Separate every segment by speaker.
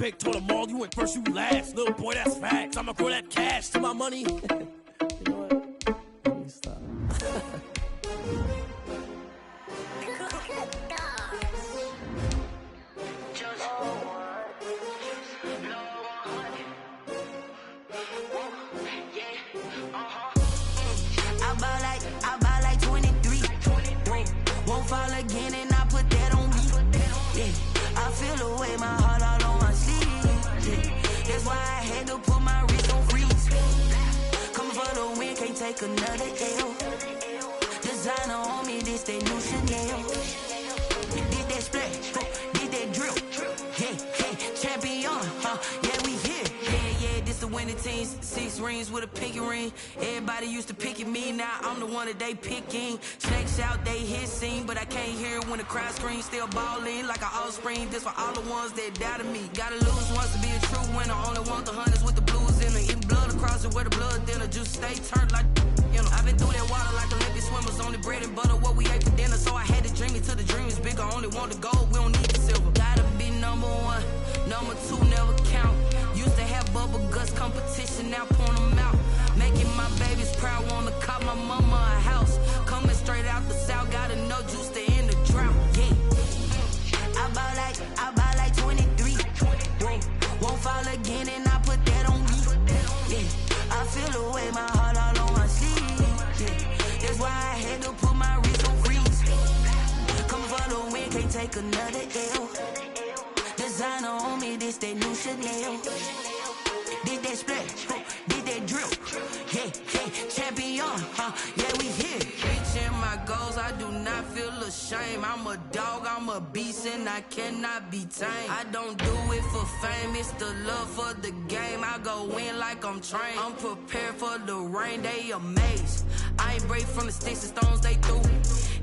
Speaker 1: big, told them all, you went first, you last. Little boy, that's facts. I'ma grow that cash to my money. You know what? Let me stop.
Speaker 2: I buy like 23. Won't fall again and I put that on me. Yeah, I feel the way, my heart all on my sleeve. Yeah, that's why I had to put my wrist on freeze. Coming for the win, can't take another L. Designer on me, this that new Chanel. Did that splash, did that drill. Yeah, champion, yeah, we here. Yeah, this the winning team. 6 rings with a pinky ring. Everybody used to pick at me, now I'm the one that they picking. Snakes out, they hit scene, but I can't hear it when the crowd screams. Still ballin' like an offspring. This for all the ones that doubted me. Gotta lose once to be a true winner. Only want the hunters with the blues in it. Eating blood across it where the blood dinner. Just stay turned like, you know. I've been through that water like Olympic swimmers. Only bread and butter, what we ate for dinner. So I had to dream it till the dream is bigger. Only want the gold, we don't need the silver. Gotta be number 1, number 2 never count. Used to have bubble guts competition, now point them out. Making my babies proud, wanna cop my mama a house. Coming straight out the south, gotta know juice to end the drought. Yeah, I buy like 23. Won't fall again and I put that on me. Yeah, I feel the way, my heart all on my sleeve. Yeah, that's why I had to put my wrist on freeze. Coming for the win, can't take another L. Designer on me, this that new Chanel. Did that splash, did that drill. Yeah, champion, yeah, we here. Reaching my goals, I do not feel ashamed. I'm a dog, I'm a beast, and I cannot be tamed. I don't do it for fame, it's the love for the game. I go in like I'm trained. I'm prepared for the rain, they amazed. I ain't break from the sticks and stones they threw.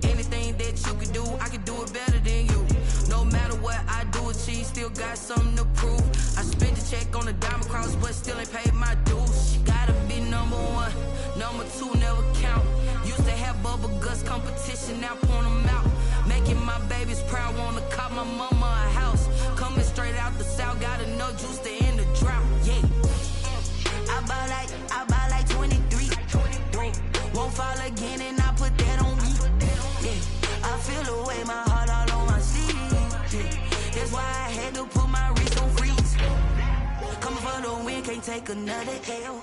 Speaker 2: Anything that you can do, I can do it better than you. No matter what I do, achieve, still got something to prove. I spent the check on the diamond cross, but still ain't paid my dues. Gotta be number 1, number 2 never count. Used to have bubble guts competition, now point them out. Making my babies proud, wanna cop my mama a house. Coming straight out the south, gotta know juice to end the drought. Yeah, I buy like 23. Won't fall again and I put that on me. Yeah, I feel the way, my heart all on my sleeve. Yeah, that's why I had to put my wrist on freeze. Coming for the win, can't take another L.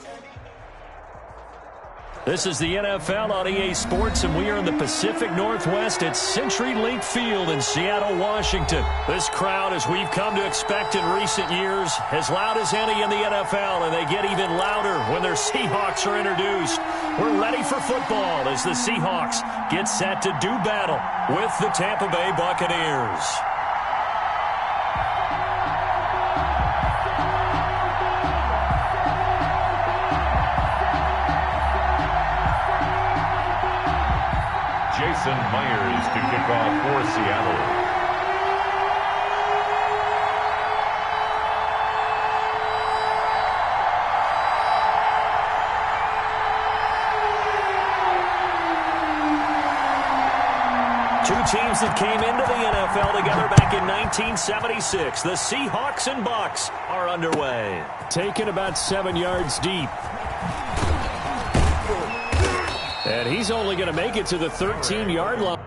Speaker 3: This is the NFL on EA Sports, and we are in the Pacific Northwest at CenturyLink Field in Seattle, Washington. This crowd, as we've come to expect in recent years, as loud as any in the NFL, and they get even louder when their Seahawks are introduced. We're ready for football as the Seahawks get set to do battle with the Tampa Bay Buccaneers.
Speaker 4: Jason Myers to kick off for Seattle.
Speaker 3: Two teams that came into the NFL together back in 1976. The Seahawks and Bucs are underway. Taken about 7 yards deep. And he's only going to make it to the 13-yard line.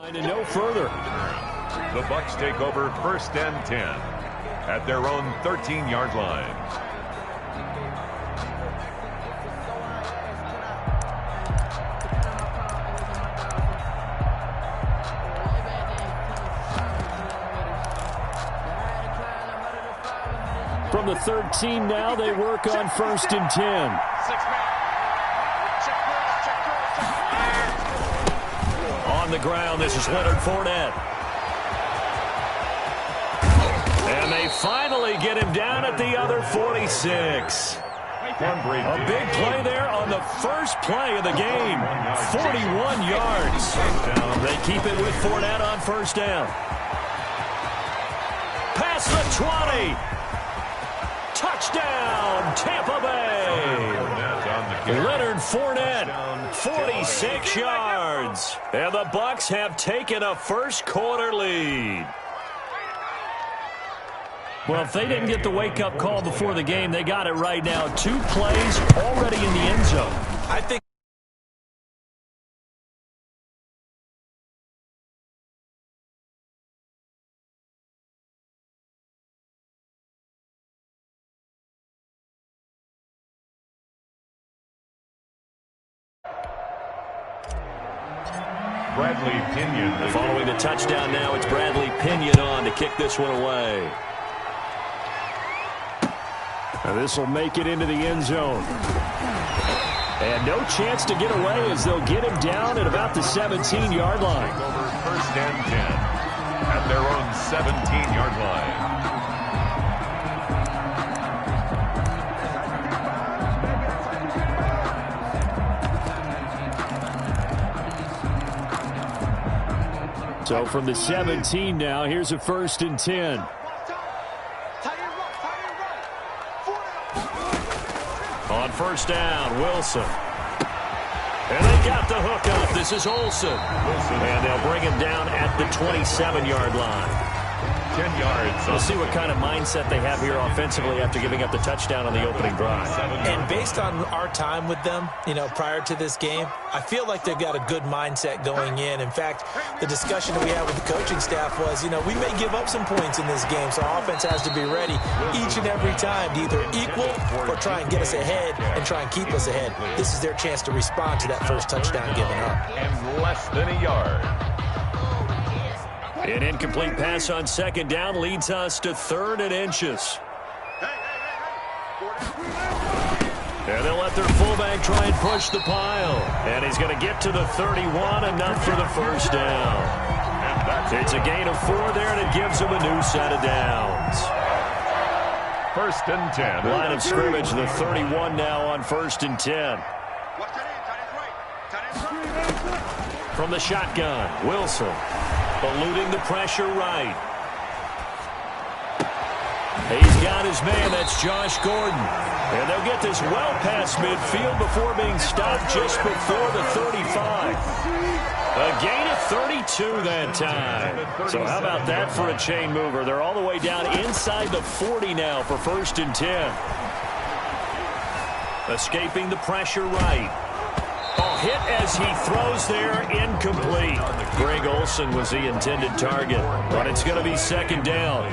Speaker 3: And no further.
Speaker 4: The Bucs take over 1st and 10 at their own 13-yard line.
Speaker 3: the 13 now. They work on 1st and 10. On the ground, this is Leonard Fournette. And they finally get him down at the other 46. A big play there on the first play of the game. 41 yards. They keep it with Fournette on 1st down. Past the 20. Touchdown, Tampa Bay. Leonard Fournette, 46 yards. And the Bucs have taken a first quarter lead. Well, if they didn't get the wake-up call before the game, they got it right now. 2 plays already in the end zone.
Speaker 5: I think
Speaker 4: Bradley Pinion.
Speaker 3: Following the touchdown now, it's Bradley Pinion on to kick this one away. And this will make it into the end zone. And no chance to get away as they'll get him down at about the 17-yard line.
Speaker 4: Over 1st and 10 at their own 17-yard
Speaker 3: line. So from the 17 now, here's a 1st and 10. On 1st down, Wilson. And they got the hook up. This is Olsen. And they'll bring him down at the 27-yard line.
Speaker 4: 10 yards.
Speaker 3: We'll see what kind of mindset they have here offensively after giving up the touchdown on the opening drive.
Speaker 5: And based on our time with them, prior to this game, I feel like they've got a good mindset going in. In fact, the discussion that we had with the coaching staff was, we may give up some points in this game, so our offense has to be ready each and every time to either equal or try and get us ahead and try and keep us ahead. This is their chance to respond to that first touchdown given up.
Speaker 4: And less than a yard.
Speaker 3: An incomplete pass on 2nd down leads us to 3rd and inches. And they'll let their fullback try and push the pile. And he's going to get to the 31, enough for the 1st down. It's a gain of 4 there, and it gives them a new set of downs.
Speaker 4: 1st and 10.
Speaker 3: Line of scrimmage, the 31 now on 1st and 10. From the shotgun, Wilson. Eluding the pressure right. He's got his man. That's Josh Gordon. And they'll get this well past midfield before being stopped just before the 35. A gain of 32 that time. So how about that for a chain mover? They're all the way down inside the 40 now for 1st and 10. Escaping the pressure right. Hit as he throws there, incomplete. Greg Olsen was the intended target, but it's going to be 2nd down.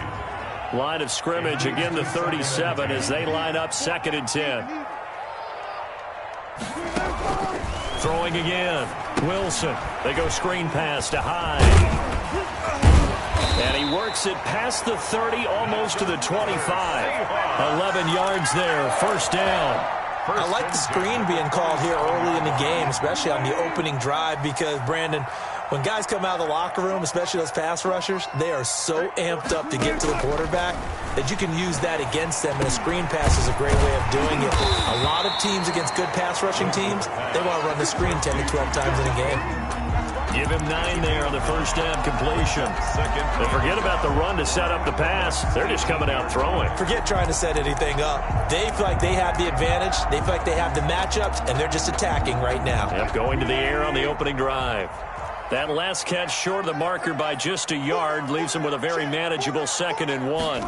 Speaker 3: Line of scrimmage, again the 37 as they line up 2nd and 10. Throwing again, Wilson. They go screen pass to Hyde. And he works it past the 30, almost to the 25. 11 yards there, 1st down.
Speaker 5: I like the screen being called here early in the game, especially on the opening drive, because, Brandon, when guys come out of the locker room, especially those pass rushers, they are so amped up to get to the quarterback that you can use that against them, and a screen pass is a great way of doing it. A lot of teams against good pass rushing teams, they want to run the screen 10 to 12 times in a game.
Speaker 3: Give him 9 there on the 1st down completion. They forget about the run to set up the pass. They're just coming out throwing.
Speaker 5: Forget trying to set anything up. They feel like they have the advantage. They feel like they have the matchups, and they're just attacking right now.
Speaker 3: Yep, going to the air on the opening drive. That last catch short of the marker by just a yard leaves them with a very manageable 2nd and 1.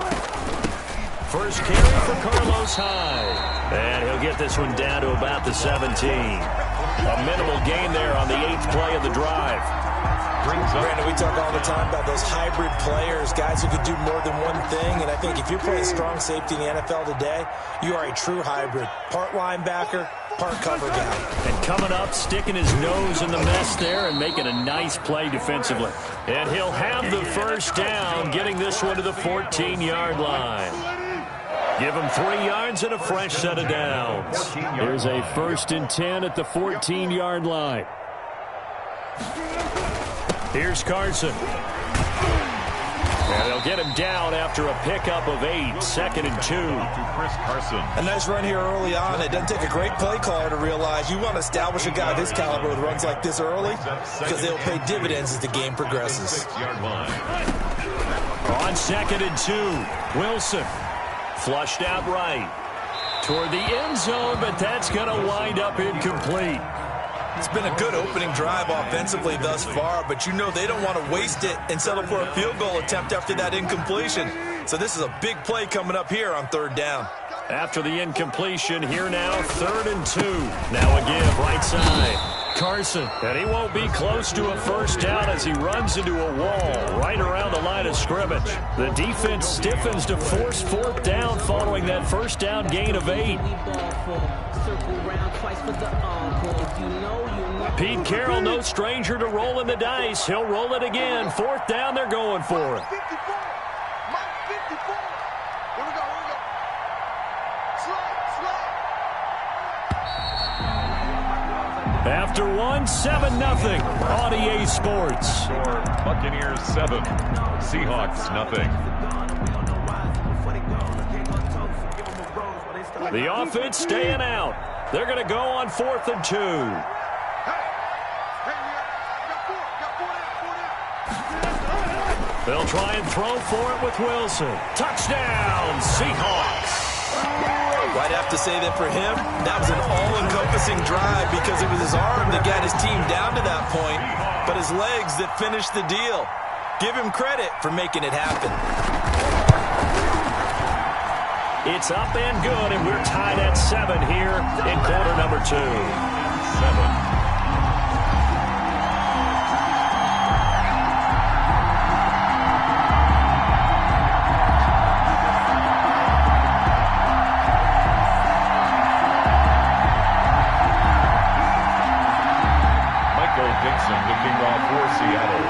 Speaker 3: First carry for Carlos Hyde. And he'll get this one down to about the 17. A minimal gain there on the 8th play of the drive.
Speaker 5: Brandon, we talk all the time about those hybrid players, guys who could do more than one thing. And I think if you're playing strong safety in the NFL today, you are a true hybrid. Part linebacker, part cover guy.
Speaker 3: And coming up, sticking his nose in the mess there and making a nice play defensively. And he'll have the 1st down, getting this one to the 14-yard line. Give him 3 yards and a fresh set of downs. Here's a 1st and 10 at the 14-yard line. Here's Carson. And they'll get him down after a pickup of 8, 2nd and 2.
Speaker 5: A nice run here early on. It doesn't take a great play caller to realize you want to establish a guy of his caliber with runs like this early because they'll pay dividends as the game progresses.
Speaker 3: On 2nd and 2, Wilson flushed out right toward the end zone, but that's going to wind up incomplete.
Speaker 5: It's been a good opening drive offensively thus far, but you know they don't want to waste it and settle for a field goal attempt after that incompletion. So this is a big play coming up here on 3rd down.
Speaker 3: After the incompletion, here now 3rd and 2. Now a give right side. Carson, and he won't be close to a 1st down as he runs into a wall right around the line of scrimmage. The defense stiffens to force 4th down following that 1st down gain of 8. Pete Carroll, no stranger to rolling the dice. He'll roll it again. 4th down, they're going for it. After 1, 7-0 on EA Sports.
Speaker 4: Buccaneers 7, Seahawks nothing.
Speaker 3: The offense staying out. They're going to go on 4th and 2. They'll try and throw for it with Wilson. Touchdown, Seahawks.
Speaker 5: Well, I'd have to say that for him, that was an all-encompassing drive because it was his arm that got his team down to that point, but his legs that finished the deal. Give him credit for making it happen.
Speaker 3: It's up and good, and we're tied at 7 here in quarter number 2.
Speaker 4: 7. Kicking off for Seattle.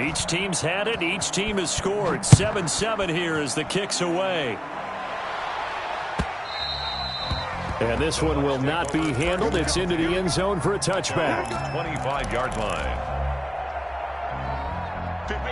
Speaker 3: Each team's had it. Each team has scored. 7-7 here as the kick's away. And this one will not be handled. It's into the end zone for a touchback.
Speaker 4: 25-yard line.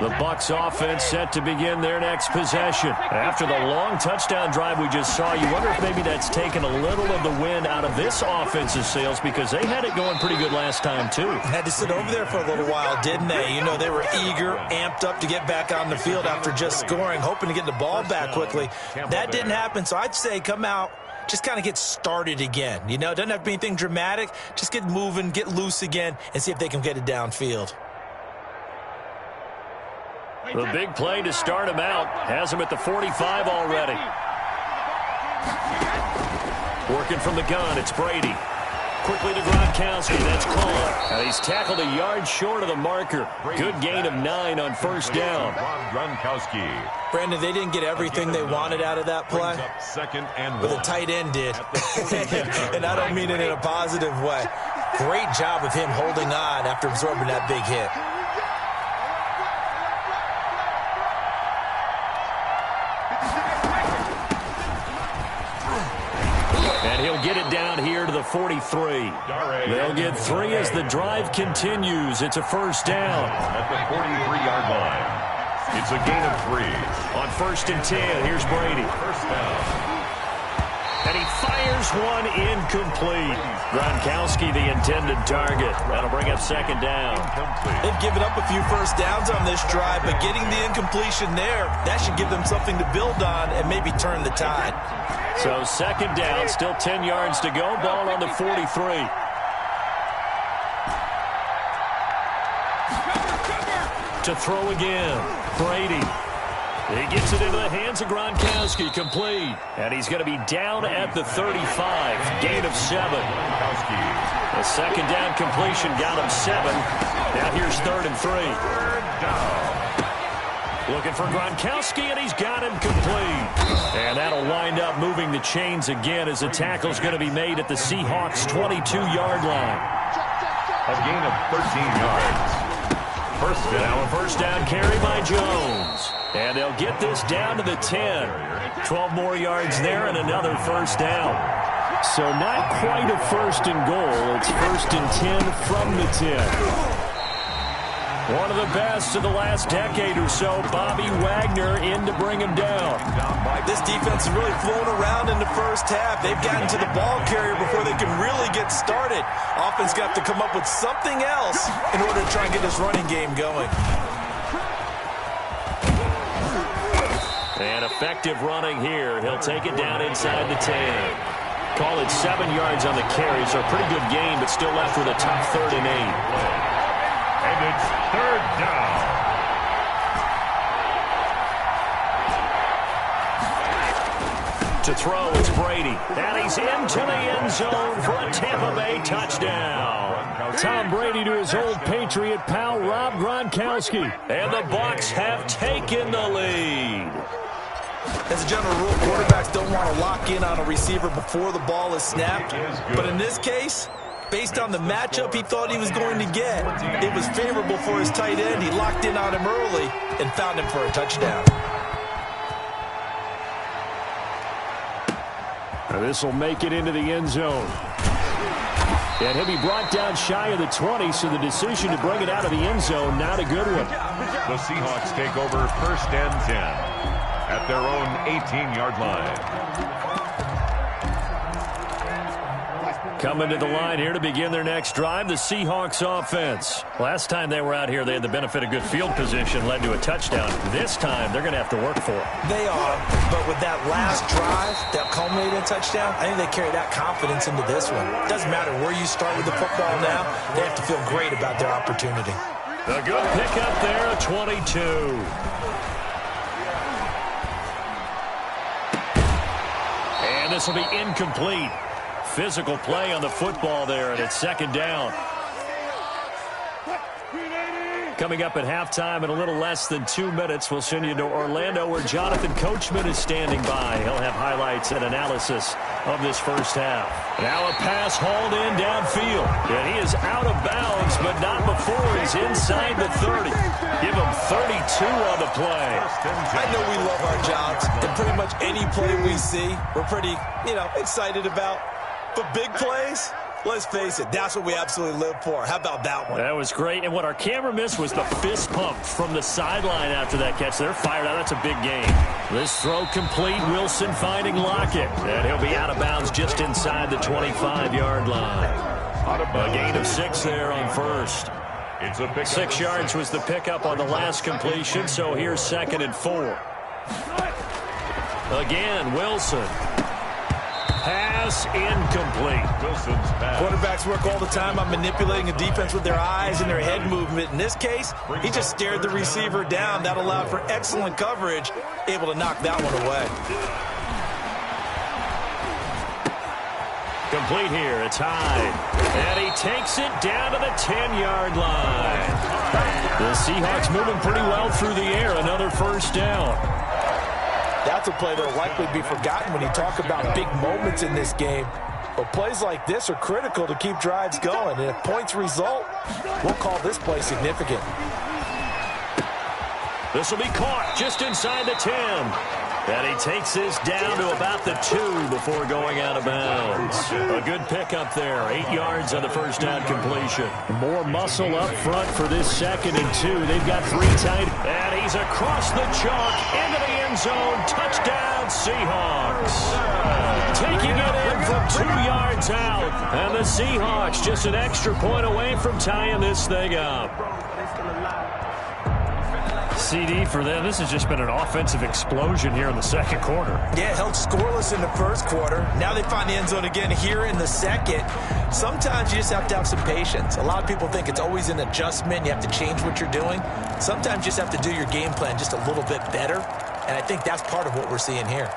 Speaker 3: The Bucs offense set to begin their next possession. After the long touchdown drive we just saw, you wonder if maybe that's taken a little of the wind out of this offense's sails because they had it going pretty good last time, too.
Speaker 5: Had to sit over there for a little while, didn't they? You know, they were eager, amped up to get back on the field after just scoring, hoping to get the ball back quickly. That didn't happen, so I'd say come out, just kind of get started again. You know, it doesn't have to be anything dramatic. Just get moving, get loose again, and see if they can get it downfield.
Speaker 3: The big play to start him out has him at the 45 already. Working from the gun, it's Brady. Quickly to Gronkowski, that's caught. And he's tackled a yard short of the marker. Good gain of 9 on 1st down.
Speaker 4: Gronkowski.
Speaker 5: Brandon, they didn't get everything they wanted out of that play, but the tight end did. And I don't mean it in a positive way. Great job of him holding on after absorbing that big hit.
Speaker 3: He'll get it down here to the 43. They'll get 3 as the drive continues. It's a 1st down.
Speaker 4: At the 43-yard line. It's a gain of 3.
Speaker 3: On 1st and 10, here's Brady.
Speaker 4: 1st down.
Speaker 3: And he fires one incomplete. Gronkowski, the intended target. That'll bring up 2nd down.
Speaker 5: They've given up a few 1st downs on this drive, but getting the incompletion there, that should give them something to build on and maybe turn the tide.
Speaker 3: So 2nd down, still 10 yards to go. Ball on the 43. To throw again, Brady. He gets it into the hands of Gronkowski, complete. And he's going to be down at the 35, gain of 7. The 2nd down completion got him 7. Now here's 3rd and 3. Looking for Gronkowski, and he's got him complete. And that'll wind up moving the chains again as the tackle's going to be made at the Seahawks' 22-yard line.
Speaker 4: A gain of 13 yards. First down.
Speaker 3: Now a first down carry by Jones. And they'll get this down to the 10. 12 more yards there and another first down. So not quite a first and goal. It's first and 10 from the 10. One of the best of the last decade or so, Bobby Wagner in to bring him down.
Speaker 5: This defense is really flown around in the first half. They've gotten to the ball carrier before they can really get started. Offense got to come up with something else in order to try and get this running game going.
Speaker 3: And effective running here. He'll take it down inside the 10. Call it 7 yards on the carry, so a pretty good game, but still left with a tough 3rd and 8.
Speaker 4: And it's 3rd down.
Speaker 3: To throw, it's Brady. And he's into the end zone for a Tampa Bay touchdown. Tom Brady to his old Patriot pal, Rob Gronkowski. And the Bucs have taken the lead.
Speaker 5: As a general rule, quarterbacks don't want to lock in on a receiver before the ball is snapped. But in this case, based on the matchup he thought he was going to get, it was favorable for his tight end. He locked in on him early and found him for a touchdown.
Speaker 3: This will make it into the end zone. And he'll be brought down shy of the 20, so the decision to bring it out of the end zone, not a good one.
Speaker 4: The Seahawks take over first and 10 at their own 18-yard line.
Speaker 3: Coming to the line here to begin their next drive, the Seahawks offense. Last time they were out here, they had the benefit of good field position, led to a touchdown. This time, they're going to have to work for it.
Speaker 5: They are, but with that last drive that culminated in a touchdown, I think they carry that confidence into this one. It doesn't matter where you start with the football now. They have to feel great about their opportunity.
Speaker 3: A good pickup there, a 22. And this will be incomplete. Physical play on the football there, and it's 2nd down. Coming up at halftime in a little less than 2 minutes, we'll send you to Orlando where Jonathan Coachman is standing by. He'll have highlights and analysis of this first half. Now a pass hauled in downfield, and he is out of bounds, but not before he's inside the 30. Give him 32 on the play.
Speaker 5: I know we love our jobs, and pretty much any play we see, we're pretty, excited about. But big plays, let's face it, that's what we absolutely live for. How about that one?
Speaker 3: That was great. And what our camera missed was the fist pump from the sideline after that catch. They're fired out. That's a big game. This throw complete. Wilson finding Lockett. And he'll be out of bounds just inside the 25-yard line. A gain of 6 there on first. 6 yards was the pickup on the last completion, so here's 2nd and 4. Again, Wilson. Pass incomplete.
Speaker 4: Wilson's pass.
Speaker 5: Quarterbacks work all the time on manipulating a defense with their eyes and their head movement. In this case, he just stared the receiver down. That allowed for excellent coverage, able to knock that one away.
Speaker 3: Complete here. It's high. And he takes it down to the 10-yard line. The Seahawks moving pretty well through the air. Another first down.
Speaker 5: That's a play that will likely be forgotten when you talk about big moments in this game. But plays like this are critical to keep drives going. And if points result, we'll call this play significant.
Speaker 3: This will be caught just inside the 10. And he takes this down to about the 2 before going out of bounds. A good pickup there. 8 yards on the first down completion. More muscle up front for this 2nd and 2. They've got 3 tight. And he's across the chalk into the end zone. Touchdown, Seahawks. Taking it in from 2 yards out. And the Seahawks just an extra point away from tying this thing up. CD for them. This has just been an offensive explosion here in the 2nd quarter.
Speaker 5: Yeah, held scoreless in the 1st quarter. Now they find the end zone again here in the 2nd. Sometimes you just have to have some patience. A lot of people think it's always an adjustment. You have to change what you're doing. Sometimes you just have to do your game plan just a little bit better. And I think that's part of what we're seeing here.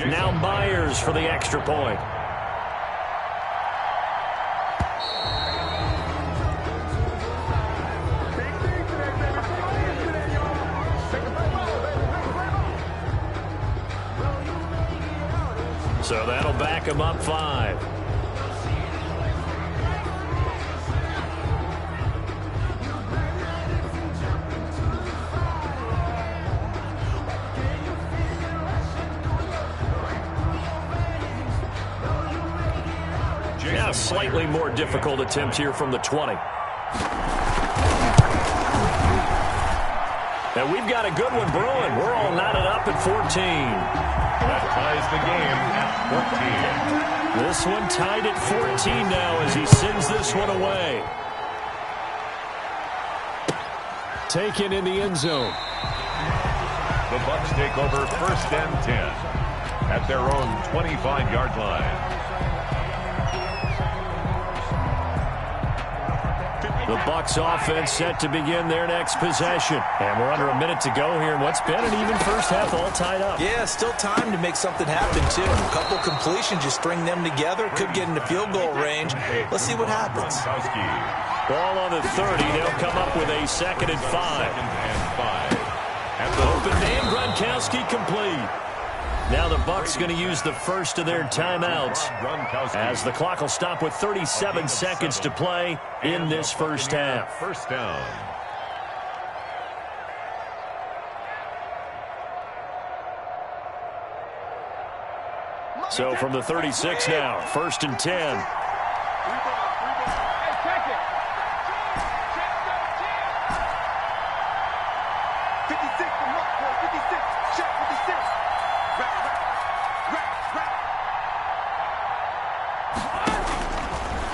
Speaker 3: Now Myers for the extra point. So that'll back him up 5. Yeah, slightly more difficult attempt here from the 20. And we've got a good one brewing. We're all knotted up at 14.
Speaker 4: That ties the game at 14.
Speaker 3: This one tied at 14 now as he sends this one away. Taken in the end zone.
Speaker 4: The Bucs take over 1st and 10 at their own 25-yard line.
Speaker 3: The Bucs offense set to begin their next possession. And we're under a minute to go here in what's been an even first half, all tied up.
Speaker 5: Yeah, still time to make something happen, too. A couple completions, you string them together, could get into field goal range. Let's see what happens.
Speaker 3: Ball on the 30. They'll come up with a 2nd and 5. At the open man, Gronkowski complete. Now the Bucs going to use the first of their timeouts as the clock will stop with 37 seconds to play in this first half.
Speaker 4: First down.
Speaker 3: So from the 36 now, 1st and 10.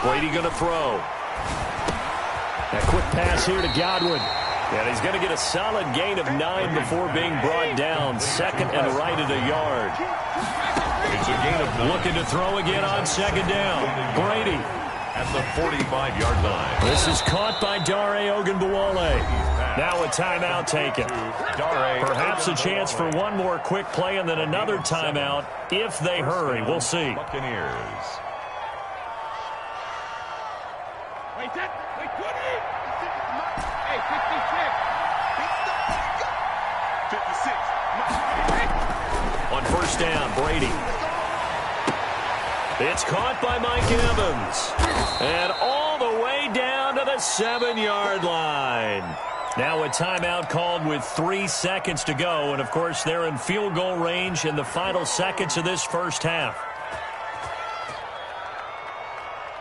Speaker 3: Brady going to throw. A quick pass here to Godwin. And he's going to get a solid gain of 9 before being brought down. 2nd and right at a yard.
Speaker 4: It's a gain of 9.
Speaker 3: Looking to throw again on 2nd down. Brady.
Speaker 4: At the 45-yard line.
Speaker 3: This is caught by Dare Ogunbowale. Now a timeout taken. Perhaps a chance for one more quick play and then another timeout if they hurry. We'll see.
Speaker 4: Buccaneers.
Speaker 3: On 1st down, Brady. It's caught by Mike Evans. And all the way down to the 7-yard line. Now a timeout called with 3 seconds to go. And, of course, they're in field goal range in the final seconds of this first half.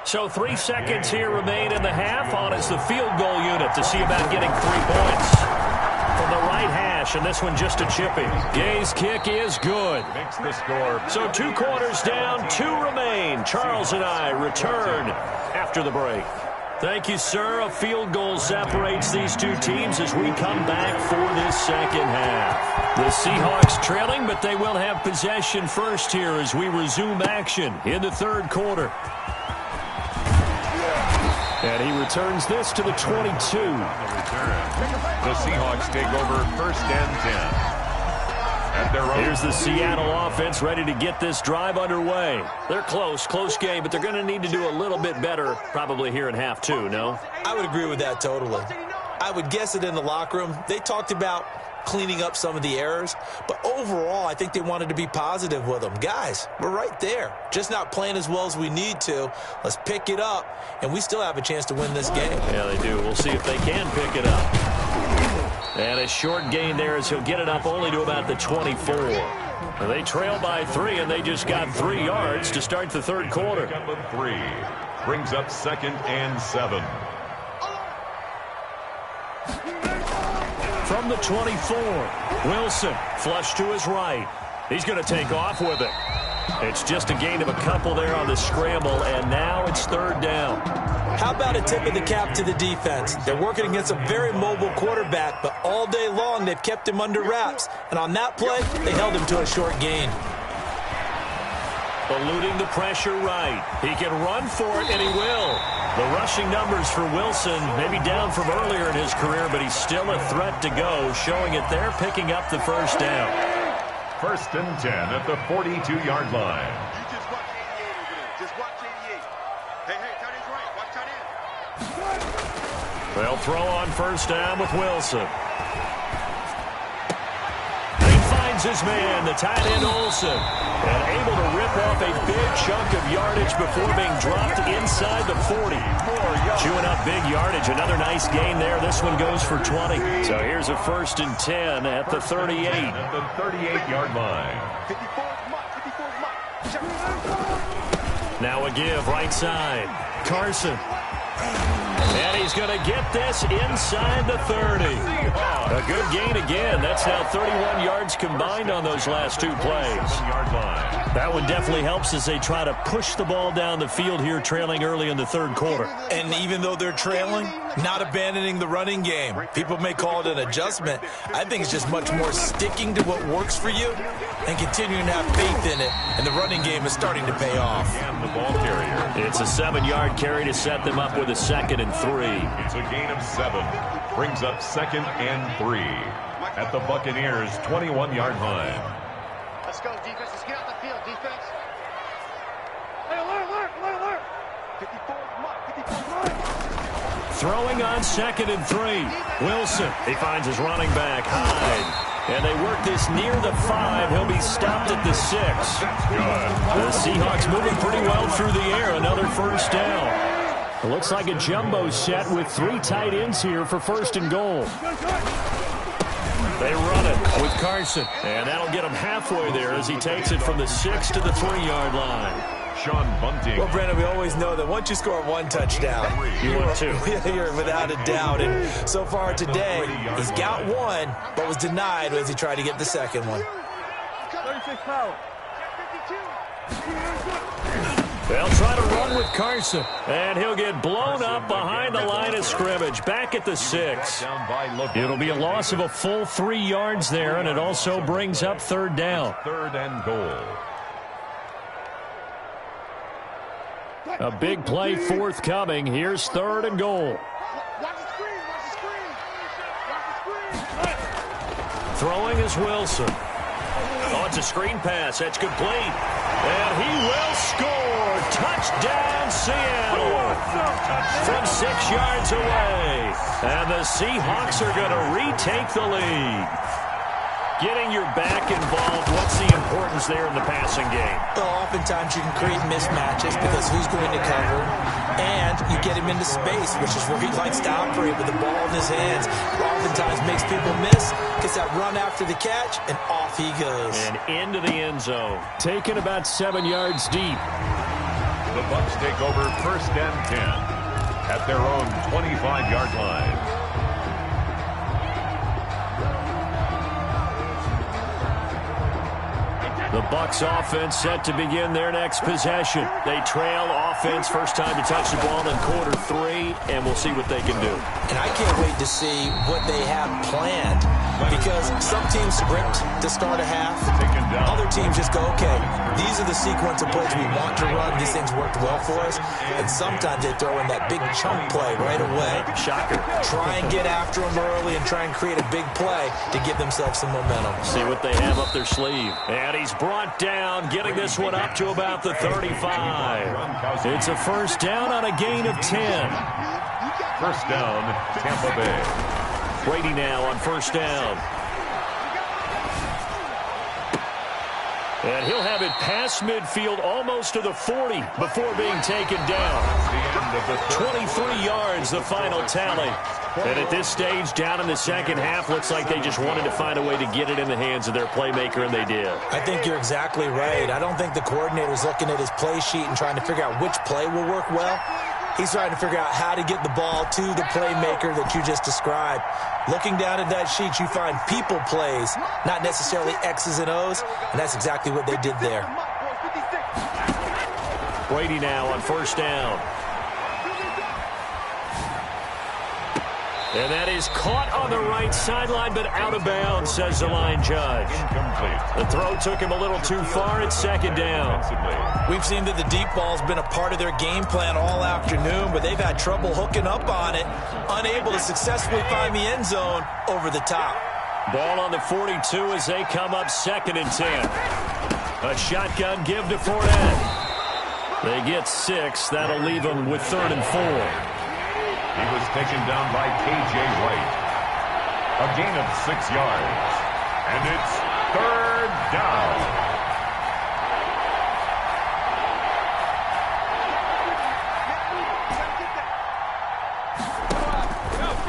Speaker 3: So 3 seconds here remain in the half. On is the field goal unit to see about getting 3 points. From the right hash, and this one just a chipping. Gay's kick is good.
Speaker 4: Makes the score.
Speaker 3: So 2 quarters down, 2 remain. Charles and I return after the break. Thank you, sir. A field goal separates these two teams as we come back for this second half. The Seahawks trailing, but they will have possession first here as we resume action in the third quarter. And he returns this to the 22.
Speaker 4: The Seahawks take over 1st and 10. At their own.
Speaker 3: Here's the Seattle offense ready to get this drive underway. They're close game, but they're going to need to do a little bit better probably here in half 2, no?
Speaker 5: I would agree with that totally. I would guess it in the locker room. They talked about cleaning up some of the errors, but overall, I think they wanted to be positive with them. Guys, we're right there. Just not playing as well as we need to. Let's pick it up, and we still have a chance to win this game.
Speaker 3: Yeah, they do. We'll see if they can pick it up. And a short gain there as he'll get it up only to about the 24. And they trail by 3, and they just got 3 yards to start the third quarter.
Speaker 4: 3 brings up 2nd and 7.
Speaker 3: From the 24, Wilson flush to his right. He's going to take off with it. It's just a gain of a couple there on the scramble, and now it's 3rd down.
Speaker 5: How about a tip of the cap to the defense? They're working against a very mobile quarterback, but all day long they've kept him under wraps. And on that play, they held him to a short gain.
Speaker 3: Eluding the pressure right. He can run for it, and he will. The rushing numbers for Wilson maybe down from earlier in his career, but he's still a threat to go, showing it there, picking up the 1st down.
Speaker 4: 1st and 10 at the 42-yard line.
Speaker 6: You just watch 88 over there. Just watch 88. Hey, tight end's right. Watch tight end.
Speaker 3: They'll throw on 1st down with Wilson. He finds finds his man, the tight end Olsen, and able to rip off a big chunk of yardage before being dropped inside the 40. Chewing up big yardage. Another nice gain there. This one goes for 20. So here's a 1st and 10 at the 38.
Speaker 4: At the 38-yard line.
Speaker 3: Now a give right side. Carson. And he's going to get this inside the 30. A good gain again. That's now 31 yards combined on those last 2 plays. That one definitely helps as they try to push the ball down the field here, trailing early in the 3rd quarter.
Speaker 5: And even though they're trailing, not abandoning the running game. People may call it an adjustment. I think it's just much more sticking to what works for you and continuing to have faith in it. And the running game is starting to pay off.
Speaker 4: And the ball carrier.
Speaker 3: It's a 7-yard carry to set them up with a 2nd and 3.
Speaker 4: It's a gain of 7. Brings up 2nd and 3 at the Buccaneers' 21-yard line.
Speaker 6: Let's go, defense. Let's get out the field, defense. Hey, alert. 54, mark.
Speaker 3: Throwing on 2nd and 3. Wilson. He finds his running back, Hyde. And they work this near the 5. He'll be stopped at the 6. The Seahawks moving pretty well through the air. Another 1st down. It looks like a jumbo set with 3 tight ends here for 1st and goal. They run it with Carson. And that'll get him halfway there as he takes it from the 6 to the 3-yard line.
Speaker 4: Sean Bunting.
Speaker 5: Well, Brandon, we always know that once you score 1 touchdown,
Speaker 3: You want 2.
Speaker 5: you're without a doubt. And so far today, he's got 1, but was denied as he tried to get the 2nd one.
Speaker 6: 36 power.
Speaker 3: They'll try to run with Carson. And he'll get blown up behind the line of scrimmage. Back at the 6. It'll be a loss of a full 3 yards there, and it also brings up 3rd down.
Speaker 4: 3rd and goal.
Speaker 3: A big play forthcoming. Here's 3rd and goal. Throwing is Wilson. Oh, it's a screen pass. That's complete. And he will score. Touchdown, Seattle. From 6 yards away. And the Seahawks are going to retake the lead. Getting your back involved, what's the importance there in the passing game?
Speaker 5: Well, oftentimes you can create mismatches because who's going to cover, and you get him into space, which is where he likes to operate with the ball in his hands. Oftentimes makes people miss, gets that run after the catch, and off he goes.
Speaker 3: And into the end zone. Taken about 7 yards deep.
Speaker 4: The Bucs take over 1st and 10 at their own 25-yard line.
Speaker 3: The Bucs offense set to begin their next possession. They trail offense, first time to touch the ball in quarter 3, and we'll see what they can do.
Speaker 5: And I can't wait to see what they have planned, because some teams sprint to start a half. Other teams just go, okay, these are the sequence of plays we want to run. These things worked well for us. And sometimes they throw in that big chunk play right away.
Speaker 3: Shocker.
Speaker 5: Try and get after them early and try and create a big play to give themselves some momentum.
Speaker 3: See what they have up their sleeve. And he's brought down, getting this one up to about the 35. It's a 1st down on a gain of 10.
Speaker 4: 1st down, Tampa Bay.
Speaker 3: Brady now on 1st down. And he'll have it past midfield almost to the 40 before being taken down. 23 yards, the final tally. And at this stage, down in the 2nd half, looks like they just wanted to find a way to get it in the hands of their playmaker, and they did.
Speaker 5: I think you're exactly right. I don't think the coordinator's looking at his play sheet and trying to figure out which play will work well. He's trying to figure out how to get the ball to the playmaker that you just described. Looking down at that sheet, you find people plays, not necessarily X's and O's, and that's exactly what they did there.
Speaker 3: Brady now on 1st down. And that is caught on the right sideline, but out of bounds, says the line judge. The throw took him a little too far. It's 2nd down.
Speaker 5: We've seen that the deep ball's been a part of their game plan all afternoon, but they've had trouble hooking up on it, unable to successfully find the end zone over the top.
Speaker 3: Ball on the 42 as they come up 2nd and 10. A shotgun give to Fournette. They get 6. That'll leave them with 3rd and 4.
Speaker 4: He was taken down by K.J. Wright. A gain of 6 yards. And it's third down.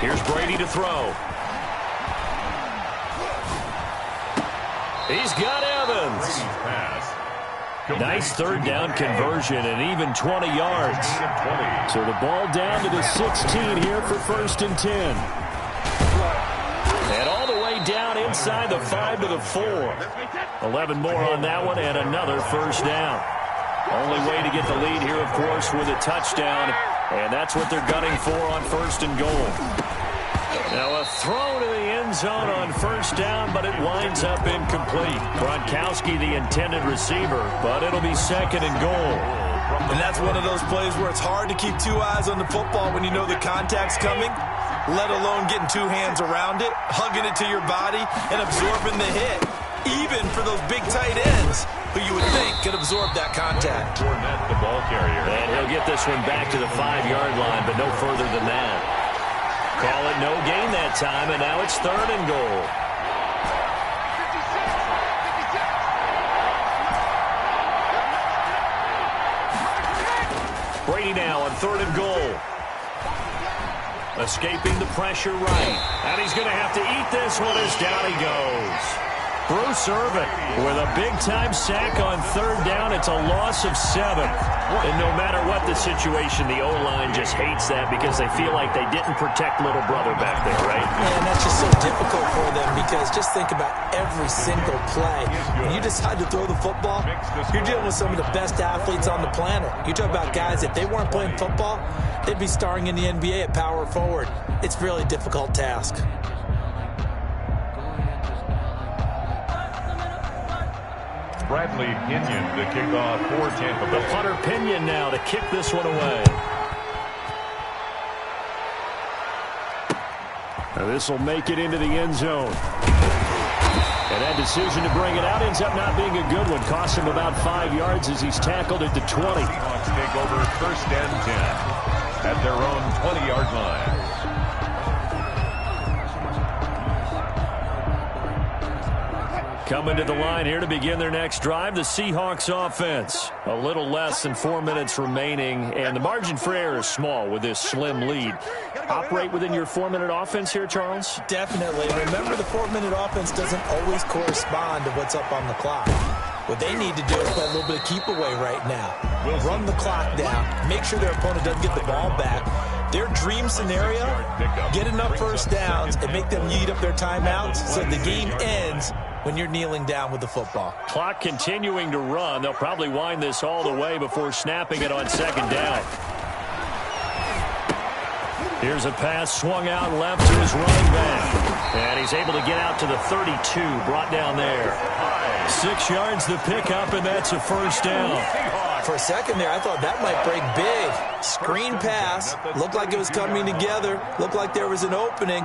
Speaker 3: Here's Brady to throw. He's got Evans. Nice third down conversion and even 20 yards. So the ball down to the 16 here for 1st and 10. And all the way down inside the 5 to the 4. 11 more on that one and another first down. Only way to get the lead here, of course, with a touchdown. And that's what they're gunning for on 1st and goal. Now a throw to the end zone on first down, but it winds up incomplete. Gronkowski, the intended receiver, but it'll be 2nd and goal.
Speaker 5: And that's one of those plays where it's hard to keep 2 eyes on the football when you know the contact's coming, let alone getting 2 hands around it, hugging it to your body, and absorbing the hit. Even for those big tight ends who you would think could absorb that contact.
Speaker 4: Fournette, the ball carrier.
Speaker 3: And he'll get this one back to the 5-yard line, but no further than that. Call it no gain that time, and now it's 3rd and goal. Brady now on 3rd and goal. Escaping the pressure right. And he's going to have to eat this one as down he goes. Bruce Irvin with a big-time sack on 3rd down. It's a loss of 7. And no matter what the situation, the O-line just hates that because they feel like they didn't protect little brother back there, right?
Speaker 5: And that's just so difficult for them because just think about every single play. When you decide to throw the football, you're dealing with some of the best athletes on the planet. You talk about guys, if they weren't playing football, they'd be starring in the NBA at power forward. It's a really difficult task.
Speaker 4: Bradley Pinion to kick off for Tampa Bay.
Speaker 3: The punter Pinion now to kick this one away. Now this will make it into the end zone. And that decision to bring it out ends up not being a good one. Costs him about 5 yards as he's tackled at the 20.
Speaker 4: Seahawks take over 1st and 10 at their own 20-yard line.
Speaker 3: Coming to the line here to begin their next drive, the Seahawks offense. A little less than 4 minutes remaining, and the margin for error is small with this slim lead. Operate within your 4-minute offense here, Charles?
Speaker 5: Definitely. Remember, the 4-minute offense doesn't always correspond to what's up on the clock. What they need to do is play a little bit of keep away right now. Run the clock down. Make sure their opponent doesn't get the ball back. Their dream scenario, get enough first downs and make them eat up their timeouts so the game ends when you're kneeling down with the football.
Speaker 3: Clock continuing to run. They'll probably wind this all the way before snapping it on 2nd down. Here's a pass swung out left to his running back. And he's able to get out to the 32, brought down there. 6 yards the pickup, and that's a first down.
Speaker 5: For a second there, I thought that might break big. Screen pass. Looked like it was coming together. Looked like there was an opening.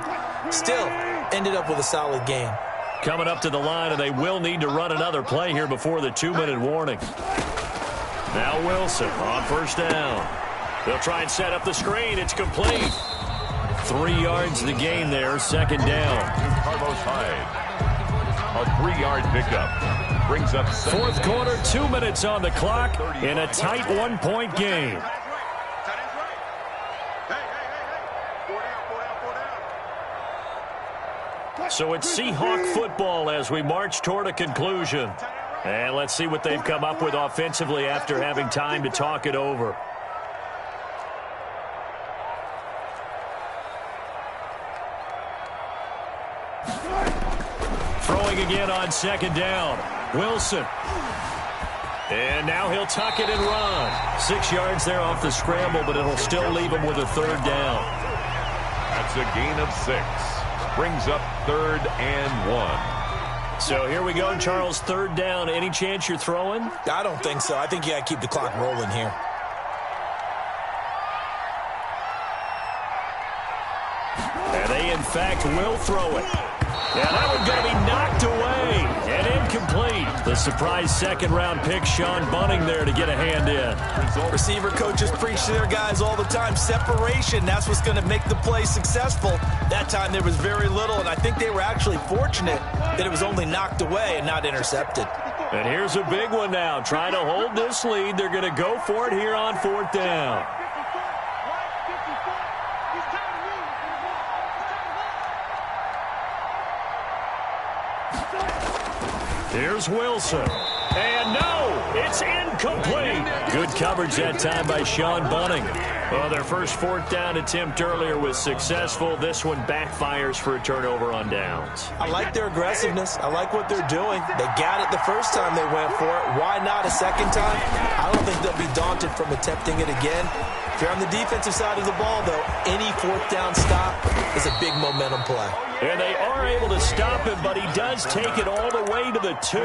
Speaker 5: Still, ended up with a solid game.
Speaker 3: Coming up to the line, and they will need to run another play here before the 2-minute warning. Now Wilson on first down. They'll try and set up the screen. It's complete. 3 yards the gain there, 2nd down.
Speaker 4: Carlos Hyde. A 3-yard pickup. Brings up
Speaker 3: 4th quarter, 2 minutes on the clock in a tight 1-point game. So it's Seahawk football as we march toward a conclusion. And let's see what they've come up with offensively after having time to talk it over. Throwing again on 2nd down. Wilson. And now he'll tuck it and run. 6 yards there off the scramble, but it'll still leave him with a 3rd down.
Speaker 4: That's a gain of 6. Brings up 3rd and 1.
Speaker 3: So here we go, Charles, 3rd down. Any chance you're throwing?
Speaker 5: I don't think so. I think you got to keep the clock rolling here.
Speaker 3: And they, in fact, will throw it. Yeah, that one's going to be knocked away and incomplete. The surprise 2nd-round pick, Sean Bunting there to get a hand in.
Speaker 5: Receiver coaches preach to their guys all the time. Separation, that's what's going to make the play successful. That time there was very little, and I think they were actually fortunate that it was only knocked away and not intercepted.
Speaker 3: And here's a big one now. Trying to hold this lead. They're going to go for it here on 4th down. Here's Wilson. And no, it's incomplete. Good coverage that time by Sean Bunning. Well, their first 4th down attempt earlier was successful. This one backfires for a turnover on downs.
Speaker 5: I like their aggressiveness. I like what they're doing. They got it the first time they went for it. Why not a second time? I don't think they'll be daunted from attempting it again. If you're on the defensive side of the ball, though, any 4th down stop is a big momentum play.
Speaker 3: And they are able to stop him, but he does take it all the way to the 2.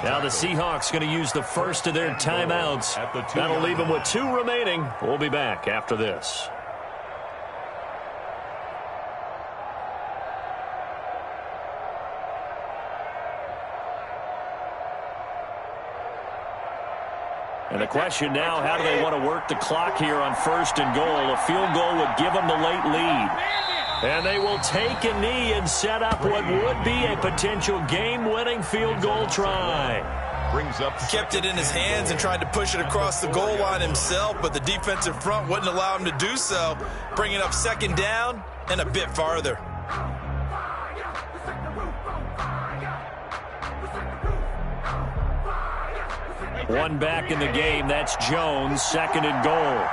Speaker 3: Now the Seahawks going to use the first of their timeouts. That'll leave them with 2 remaining. We'll be back after this. And the question now, how do they want to work the clock here on 1st and goal? A field goal would give them the late lead. And they will take a knee and set up what would be a potential game-winning field goal try.
Speaker 5: Kept it in his hands and tried to push it across the goal line himself, but the defensive front wouldn't allow him to do so, bringing up 2nd down and a bit farther.
Speaker 3: One back in the game. That's Jones, 2nd and goal.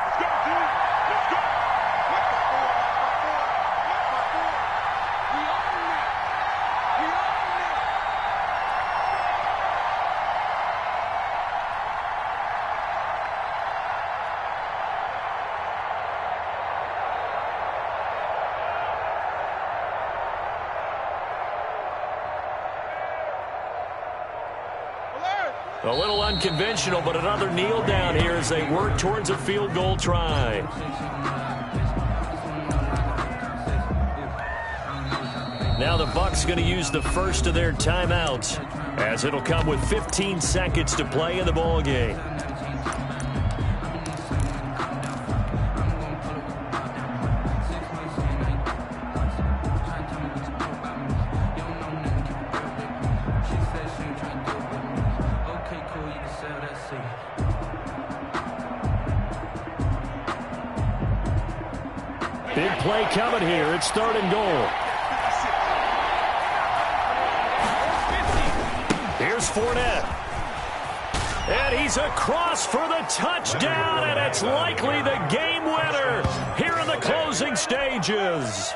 Speaker 3: A little unconventional, but another kneel down here as they work towards a field goal try. Now the Bucs going to use the first of their timeouts, as it'll come with 15 seconds to play in the ball game. Big play coming here. It's 3rd and goal. Here's Fournette. And he's across for the touchdown, and it's likely the game winner here in the closing stages.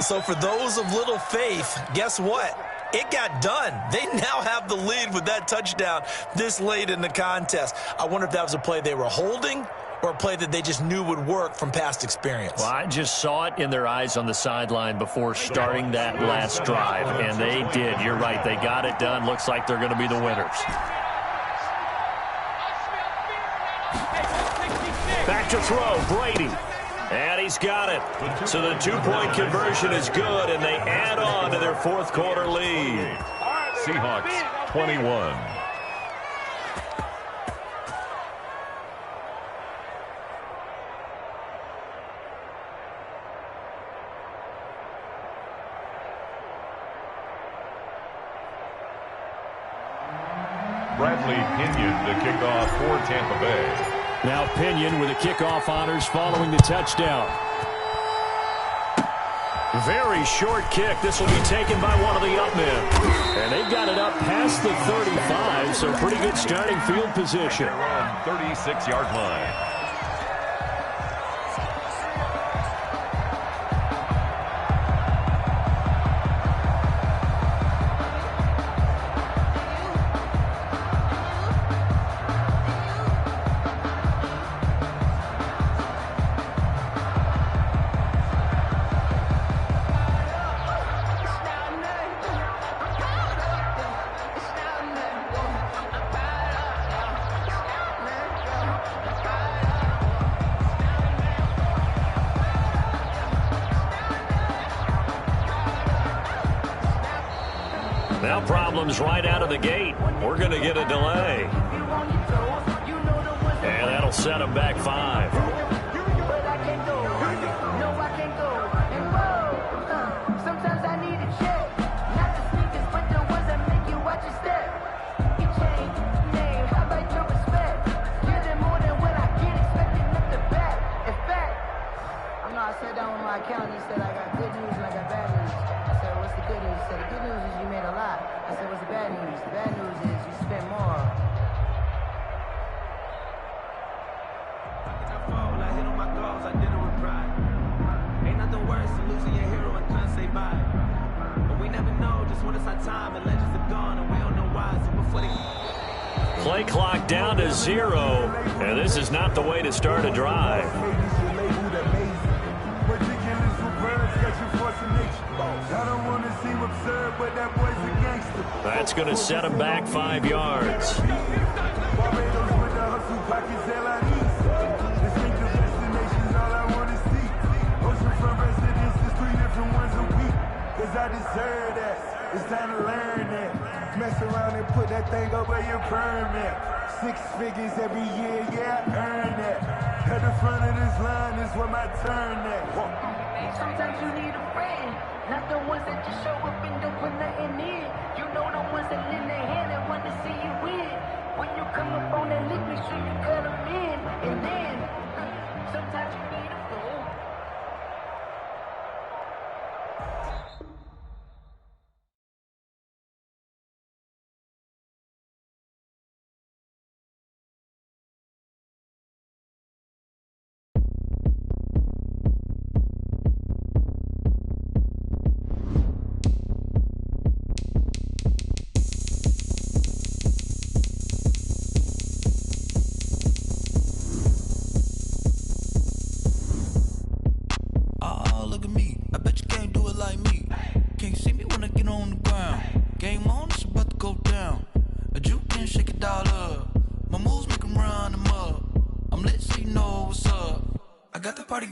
Speaker 5: So for those of little faith, guess what? It got done. They now have the lead with that touchdown this late in the contest. I wonder if that was a play they were holding or a play that they just knew would work from past experience.
Speaker 3: Well, I just saw it in their eyes on the sideline before starting that last drive, and they did. You're right. They got it done. Looks like they're going to be the winners. Back to throw, Brady. And he's got it. So the 2-point conversion is good, and they add on to their 4th quarter lead.
Speaker 4: Seahawks 21. Bradley Pinion to kick off for Tampa Bay.
Speaker 3: Now Pinion with the kickoff honors following the touchdown. Very short kick. This will be taken by one of the up men. And they've got it up past the 35, so pretty good starting field position.
Speaker 4: They're on 36-yard line.
Speaker 3: Now problems right out of the gate. We're going to get a delay. And that'll set them back 5.
Speaker 2: news. The bad news is you spent more.
Speaker 7: I fall, I hit on my goals, I did it with pride. Ain't nothing worse than losing your hero and couldn't say bye. But we never know just when it's our time, and legends are gone, and we don't know why. So before they...
Speaker 3: Play clock down to 0, and this is not the way to start a drive. That's going to set him back 5 yards.
Speaker 8: I deserve that. It's time to learn that. Mess around and put that thing up where your permit. 6 figures every year, yeah, I earn that. At the front of this line is where my turn at.
Speaker 2: Sometimes you need a friend, not the ones that just show up and don't put nothing in. You know the ones that lend their hand and want to see you win. When you come up on that lick, make sure you cut them in. And then, sometimes you need a friend.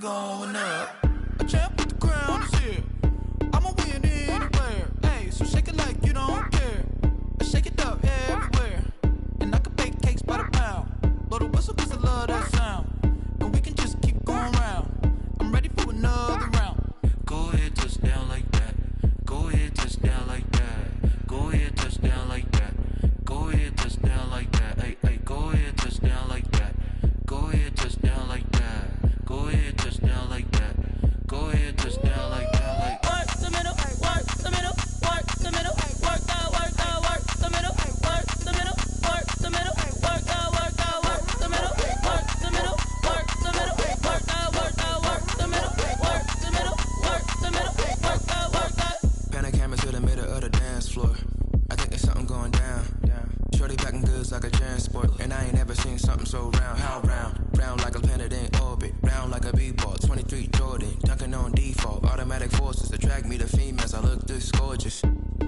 Speaker 9: Going up, a champ with the crown is here. I'ma win anywhere. Hey, so shake it like you don't care. Shake it up everywhere. And I can bake cakes by the pound. Blow the whistle 'cause I love that sound. And we can just keep going round. I'm ready for another round. Go ahead, touch down like that. Go ahead, touch down like that. Go ahead, touch down like that. Go ahead, touch down like that. Hey, hey, go ahead, touch down like that. Go ahead, touch down like that. Go ahead, touch down like that. Go ahead, touch down like that. Like
Speaker 2: work the middle, work the middle, work the middle, work that, work the middle, work the middle, work the middle, work that, work the middle, work the middle, work the middle, work that, work the middle, work the middle, work the middle, work that.
Speaker 10: Pan a camera to the middle of the dance floor. I think there's something going down. Shorty packing goods like a transport, and I ain't never seen something so round. How round? Round like a planet in orbit, round like a b-ball. 23 Jordan, dunking on default. Automatic forces attract me to females. I look this gorgeous.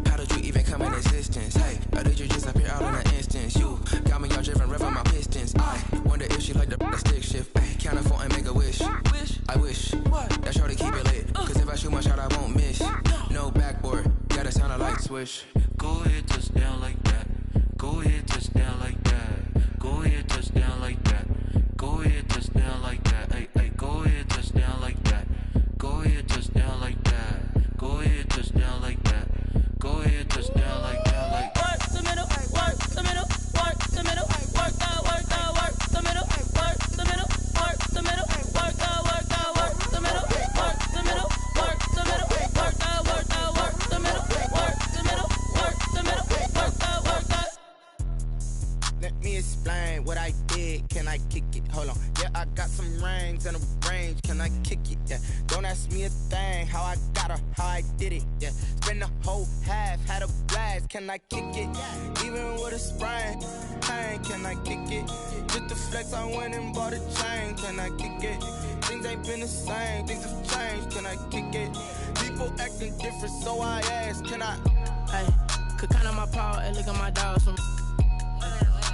Speaker 10: How did you even come in existence? Hey, or did you just appear out in an instance? You got me all driven, revving my pistons. I wonder if she like the stick shift. Ay, count a phone and make a wish. I wish that shorty keep it lit. 'Cause if I shoot my shot, I won't miss. No backboard, gotta sound a light switch.
Speaker 9: go ahead, touch down like that. Go ahead, touch down like that. Go ahead, touch down like that. Go ahead, touch down like that. Hey, hey, go ahead, touch down like that. Go ahead, touch down like that. Go ahead, touch down like that. Go ahead, touch down like that. Like
Speaker 2: work the middle, work the middle, work the middle, work that, work the middle, work the middle, work the middle, work that, work the middle, work the middle, work the middle, work that, work the middle, work the middle, work the middle, work that.
Speaker 11: Let me explain what I did. Can I kick it? Hold on. Yeah, I got some rings and a range. Can I kick it? Yeah. Don't ask me a thing. How I got her, how I did it. Yeah. Spend the whole half, had a blast. Can I kick it? Even with a sprain. Pain, can I kick it? Just the flex, I went and bought a chain. Can I kick it? Things ain't been the same. Things have changed. Can I kick it? People acting different, so I ask. Can I?
Speaker 12: Hey, could count on my power and look at my dogs from.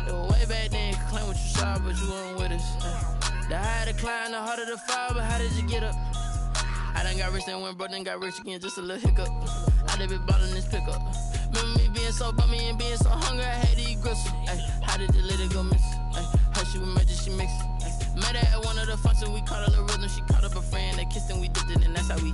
Speaker 12: It was way back then, could claim what you saw, but you weren't with us. The higher the climb, the harder the fall, but how did you get up? I done got rich and went broke, then got rich again, just a little hiccup. I done been ballin' this pickup. Remember me being so bummy and being so hungry, I had to eat gristle. Ay, how did the lady go miss? Her she was magic, she mixed. Met her at one of the functions, we caught a little rhythm, she caught up a friend, they kissed and we dipped it, and that's how we.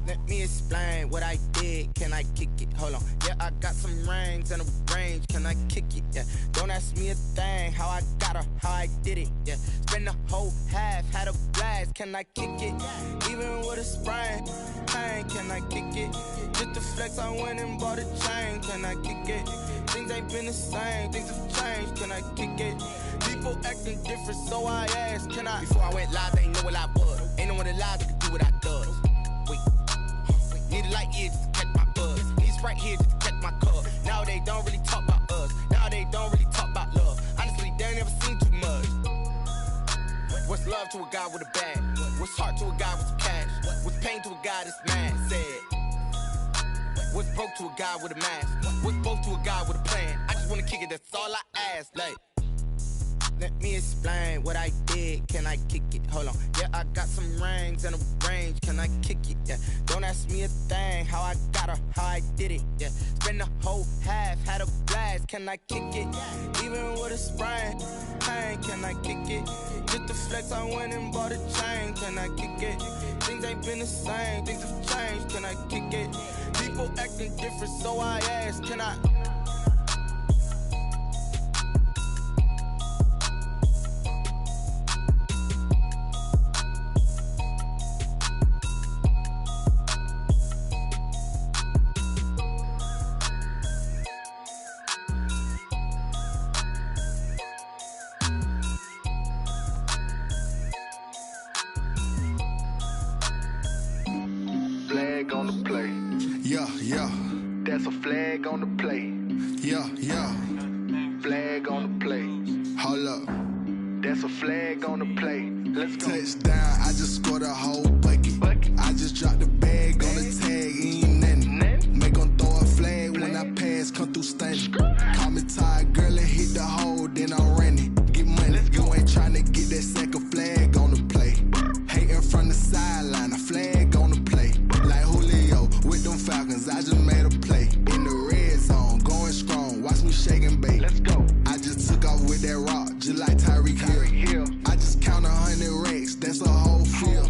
Speaker 11: Let me explain what I did. Can I kick it? Hold on. Yeah, I got some rings and a range. Can I kick it? Yeah. Don't ask me a thing. How I got her, how I did it. Yeah. Spend the whole half, had a blast. Can I kick it? Even with a sprain, pain. Can I kick it? Just to flex, I went and bought a chain. Can I kick it? Things ain't been the same. Things have changed. Can I kick it? People acting different, so I asked. Can I? Before I went live, they ain't know what I was. Ain't no one alive that could do what I does. Wait. Need a light year just to catch my buzz. Need Sprite here just to catch my cup. Now they don't really talk about us. Now they don't really talk about love. Honestly, they ain't never seen too much. What's love to a guy with a bag? What's heart to a guy with some cash? What's pain to a guy that's mad? Said. What's broke to a guy with a mask? What's both to a guy with a plan? I just wanna kick it, that's all I ask. Like, let me explain what I did. Can I kick it? Hold on. Yeah, I got some rings and a range. Can I kick it? Yeah. Don't ask me a thing. How I got her, how I did it. Yeah. Spend the whole half, had a blast. Can I kick it? Even with a sprain, pain. Can I kick it? Just to flex, I went and bought a chain. Can I kick it? Things ain't been the same. Things have changed. Can I kick it? People acting different, so I asked. Can I?
Speaker 13: Flag on the play. Yeah, yeah. That's a flag on the play. Yeah, yeah. Flag on the play. Hold up. That's a flag on the play. Let's go. Touchdown, I just scored a whole bucket. I just dropped the bag on the tag, ain't nothing. Make them throw a flag when I pass, come through stunning. Call me tired, girl, and hit the hole, then I'm running. Get money, you ain't tryna get that second flag on the play. Hating from the sideline, a flag on the play. Like Julio with them Falcons, I just made a play. In the red zone, going strong, watch me shake and bake. Let's go. I just took off with that rock, just like Tyreek Hill. I just count 100 racks, that's a whole field.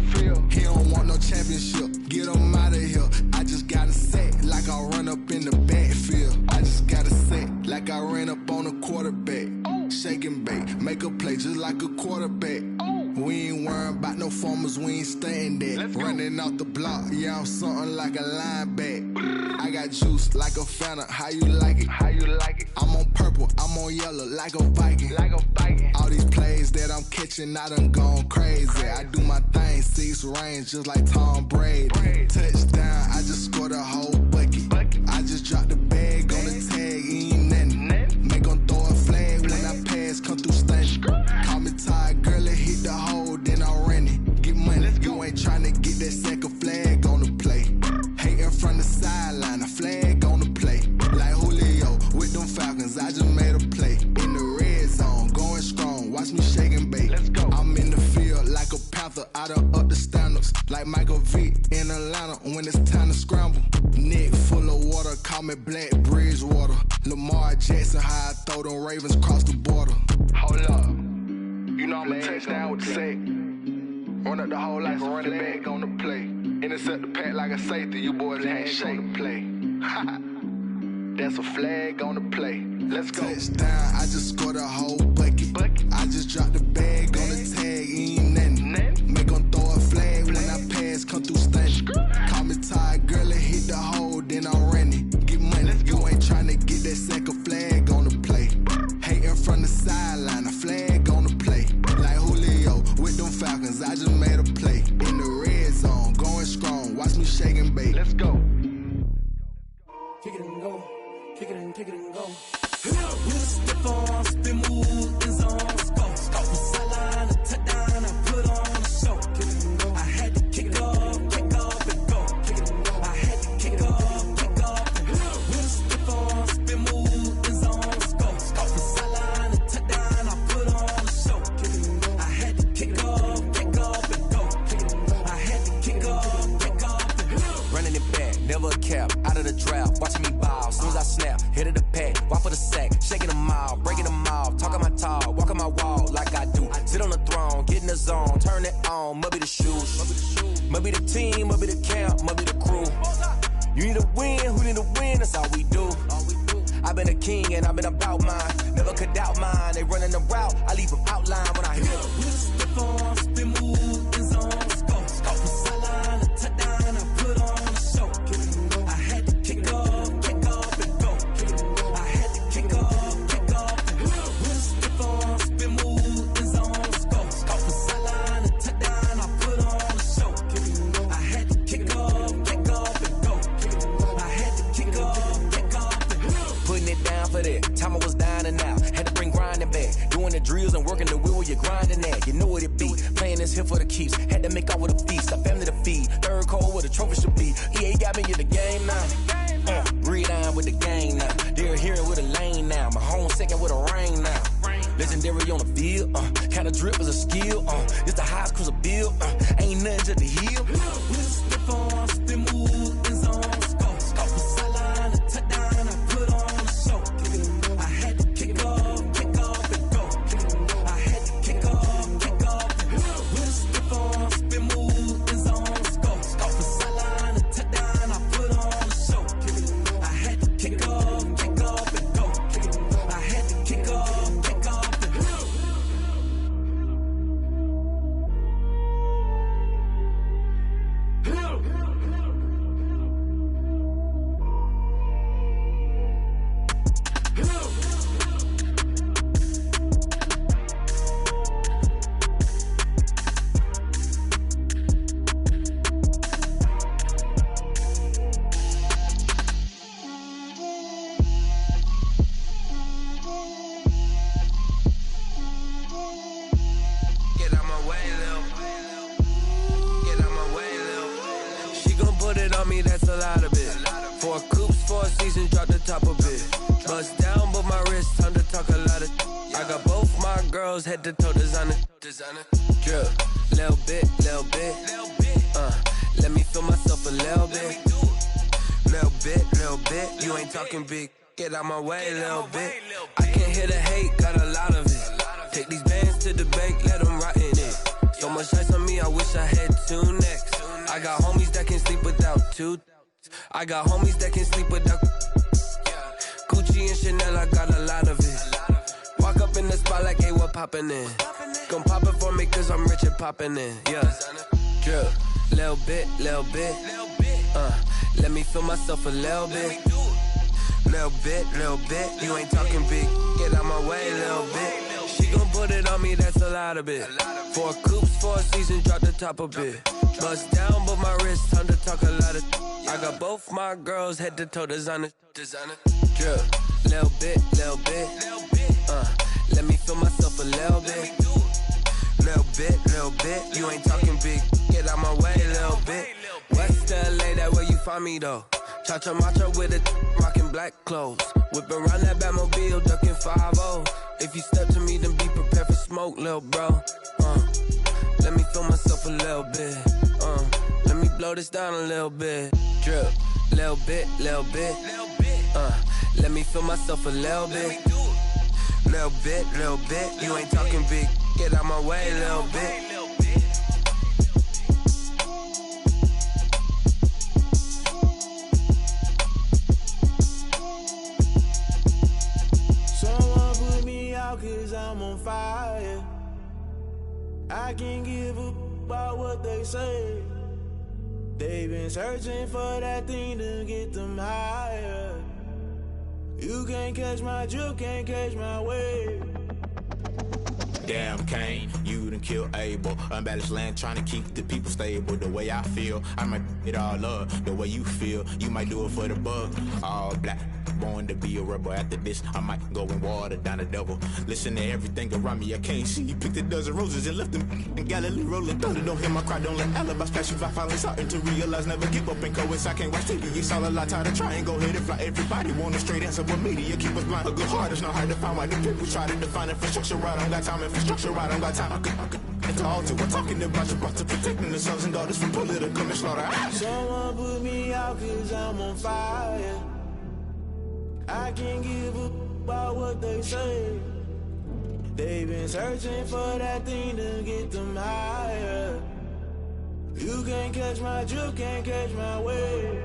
Speaker 13: He don't want no championship, get him out of here. I just got a set, like I run up in the backfield. I just got a set, like I ran up on a quarterback. Shake and bake, make a play just like a quarterback. We ain't worrying about no formers, we ain't staying there. Running off the block, yeah, I'm something like a linebacker. I got juice like a Fanta, how you like it? How you like it? I'm on purple, I'm on yellow, like a Viking. Like a Viking. All these plays that I'm catching, I done gone crazy. I do my thing, 6 range, just like Tom Brady. Touchdown, I just scored a whole bucket. I just dropped the bag on the tag, ain't nothing. Make them throw a flag when I pass, come through stunning. Call me tired, girl, and hit the hole, then I'm running. Get money, you ain't tryna get that second flag on the play. Hating from the sideline, a flag on the play. Like Julio with them Falcons, I just made a play. In the red zone, going strong, watch me shake and bake. Let's go. I'm in the field like a panther, I done up the standards. Like Michael Vick in Atlanta when it's time to scramble. Neck full of water, call me Black Bridgewater. Lamar Jackson, how I throw them Ravens across the border. Hold up. You know I'm a touchdown with the sack. Run up the whole like a running back on the play. Intercept the pack like a safety, you boys can't shake the play. That's a flag on the play. Let's go. Touchdown, I just scored a whole bucket. I just dropped the bag on the tag, ain't nothing. Make them throw a flag when I pass, come through stunning. Call me tired, girl, and hit the hole, then I'm running. Get money, you ain't tryna get that second flag on the play. Hating from the sideline, a flag on the play. Like Julio with them Falcons, I just made a play. In the red zone, going strong, watch me shake and bake. Let's go.
Speaker 1: Kick it and go, kick it and go.
Speaker 2: With a step on, spin move, in zone, let's go. From sideline to touchdown, I put on a show. Kick it and go. I had to kick off and go. Kick it and go. I had to kick off and go. With a step on, spin move, in zone, let's go. From sideline to touchdown, I put on a show. Kick it and go. I had to kick off and go. Kick it and go. I had to kick off and go.
Speaker 14: Running it back, never a cap, out of the draft, watching me ball. Soon as I snap, hit of the pack, walk for the sack, shaking them out, breaking them off, talking my talk, walking my wall like I do. Sit on the throne, get in the zone, turn it on, mubby the shoes. Must be the team, must be the camp, must be the crew. You need a win, who need a win, that's all we do. I've been a king and I've been about mine. Never could doubt mine, they running the route, I leave them outline when I hear them.
Speaker 15: Step on, spin move, and zone, scope. From sideline to touchdown, I put on a show. I had to kick off and go. I had to kick off and go. Step on, spin move, and zone, scope. From sideline to touchdown, I put on a show. I had to kick off and go. I had to kick off and go.
Speaker 14: Putting it down for that, time I was down and out. Had to bring grinding back, doing the drills and working the wheel where you're grinding at. You know what it be, playing this here for the keeps. Had to make out with a feast, a family to feed. Third cold where the trophy should be. EA got me in the game now. Read on with the game now. They're hearing with a lane now. My home second with a rain now. Legendary on the field, kind of drip is a skill. It's the highest cruiser bill, ain't nothing to the hill.
Speaker 15: Step on, spin move, and zone, scope. From sideline to touchdown, I put on a show. I had to kick off and go. I had to kick off and go. Step on, spin move, and zone, scope. From sideline to touchdown, I put on a show. I had to kick off and go. I had to kick off and go.
Speaker 10: Get out my way, Lil. Get out my way, Lil. She gon' put it on me, that's a lot of it. 4 coops, 4 seasons, drop the top a bit. Bust down, but my wrist, time to talk a lot of. I got both my girls, head to toe designer. Drip, little bit. Let me feel myself a little bit. Little bit. You ain't talking big. Get out my way, little bit. I can't hear the hate, got a lot of it. Take these bands to the bank, let them rot in it. So much ice on me, I wish I had 2 necks. I got homies that can sleep without 2. I got homies that can sleep without. Gucci and Chanel, I got a lot of it. Walk up in the spot like, hey, what poppin' in? Gon' pop it for me, cause I'm rich and poppin' in. Yeah, drip, little bit. Let me feel myself a little bit. Little bit. You ain't talking big. Get out my way, little bit. She gon' put it on me, that's a lot of it. 4 coops, 4 seasons, drop the top a bit. Bust down, but my wrist, time to talk a lot of. I got both my girls, head to toe designer. Drip, little bit. Let me feel myself a little bit. Little bit. You ain't talking big. Get out my way, little bit. West LA, that where you find me though. Cha-cha matcha with it, rockin' black clothes. Whippin' around that Batmobile, duckin' 5-0. If you step to me, then be prepared for smoke, lil' bro. Let me feel myself a little bit. Let me blow this down a little bit. Drip, little bit. Let me feel myself a little bit. Little bit. You ain't talking big. Get out my way, little bit.
Speaker 15: Someone put me out 'cause I'm on fire. I can't give up about what they say. They've been searching for that thing to get them higher. You can't catch my drift, can't catch my wave.
Speaker 16: Damn Kane, you done killed Abel. Unbalanced land, trying to keep the people stable. The way I feel, I might it all up. The way you feel, you might do it for the bug. All black, born to be a rebel. After this, I might go and water down the devil. Listen to everything around me, I can't see. Picked a dozen roses and left them in Galilee rolling thunder. Don't hear my cry, don't let alibis pass you by. Finally starting to realize, never give up and coincide. Can't watch TV, it's all a lot. Time to try and go ahead and fly. Everybody want a straight answer, but media keep us blind. A good heart is not hard to find. Why the people try to define infrastructure right? I don't got time, infrastructure right, I don't got time. It's all to we're talking about you, about to protecting the sons and daughters from political manslaughter.
Speaker 15: Someone put me out 'cause I'm on fire. I can't give up about what they say. They've been searching for that thing to get them higher.
Speaker 7: You can't catch my drift, can't catch my wave.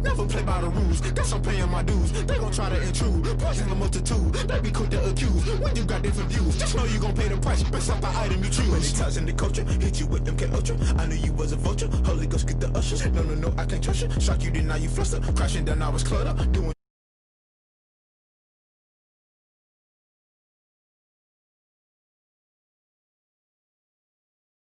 Speaker 16: Never play by the rules, guess I'm paying my dues. They gon' try to intrude, poison the multitude. They be quick to accuse when you got different views. Just know you gon' pay the price based off the item you choose. Many times in the culture, hit you with them K-Ultra. I knew you was a vulture, Holy Ghost get the ushers. No, I can't trust you. Shock you, then now you fluster. Crashing down, I was cluttered. Doing